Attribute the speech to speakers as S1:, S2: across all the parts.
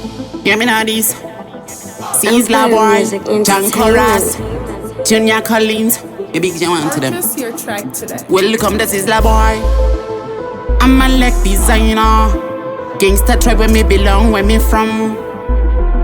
S1: Hear me now this. Sizzla Boy, John Corras, Junior Collins. A big jam to them.
S2: Purchase your track today.
S1: Welcome to Sizzla Boy. I'm a leg designer. Gangsta tribe where me belong, where me from.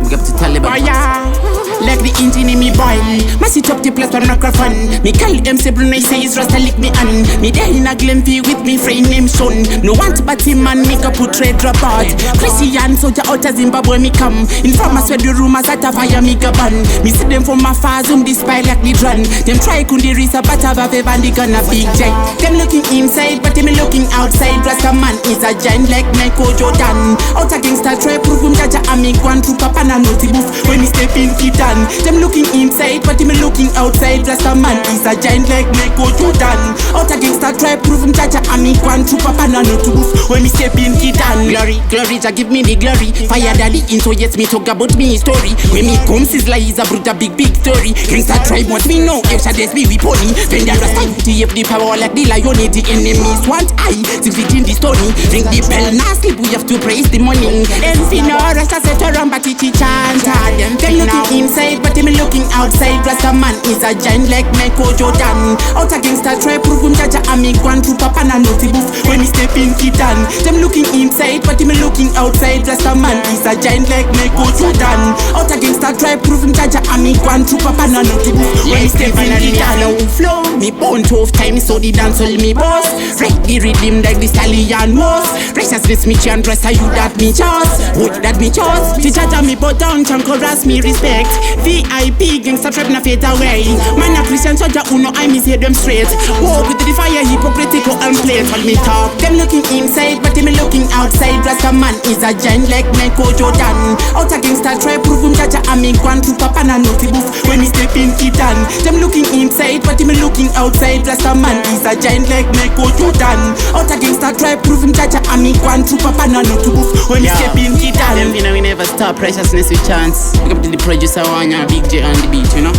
S1: We got to Taliban. Oh yeah. Like the engine in me boy. Massive up the place for microphone. Me call them say Brunei say it's Rasta lick me on. Me there in a Glenview with me friend named Son. No want but him man make a put red drop out. Christian soldier out of Zimbabwe me come. In from us where the rumors at a fire me go ban. Me see them from my far zoom this spy like the drone. Them try kundi risa but have a van they gonna big jet. Them looking inside but them looking outside. Rasta man is a giant like Michael Jordan. Out a gangster try prove him jaja and me go and troop up and a naughty booth. When me step in it done. Them looking inside, but him looking outside. Rasta man is a giant like Michael Jordan. Out a gangster try prove him jaja and me go and troop up and a naughty booth. When me step in it done. Glory, glory, Jah give me the glory. Fire daddy in so yes me talk about me story. When me come Sizzla is a bruta big story. Gangster tribe want me know, extra days me we pony. Then the Rasta to the power like the lion. The enemies want I 6 feet in the stony. Ring the bell, now sleep we have to praise the morning. And no Rasta set around but it chant. Them looking inside but him looking outside. Rasta man is a giant like Michael Jordan. Out a gangster try prove him jaja and me go and troop up and a naughty booth. When me step in Kitan. Them looking inside but him looking outside. Rasta man is a giant like Michael Jordan. Out a gangster try prove him jaja and me go and troop up and a naughty booth. When me step in Kitan. Flow me bone 12 times so the dance all me boss. Right the rhythm like the stallion was. Righteousness me chant Rasta you that me chose. Wood that me chose. To jaja me but down John Corras me respect. VIP gangsta trap na fade away. Man a Christian soldier who know I miss hear them straight. Walk with the fire hypocritical and play. All me talk. Them looking inside but them looking outside. Rasta man is a giant like Michael Jordan. Out a gangsta try prove him jaja and me go and troop up and a naughty booth. When me step in Kitan. Them looking inside but them looking outside. Rasta man is a giant like Michael Jordan. Out a gangsta try prove him jaja and me go and troop up and a naughty booth. When me step in Kitan. Them you know we never stop. Preciousness with chance. Look up to the producer on your big J on the beat, you know.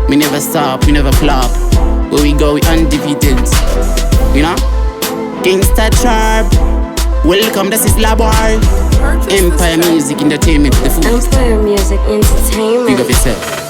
S1: We never stop, we never flop. Where we go, we undefeated. You know? Gangsta Tribe. Welcome, this is Sizzla Boy. Empire Music Entertainment, the food.
S3: Empire Music Entertainment.
S1: Big up yourself.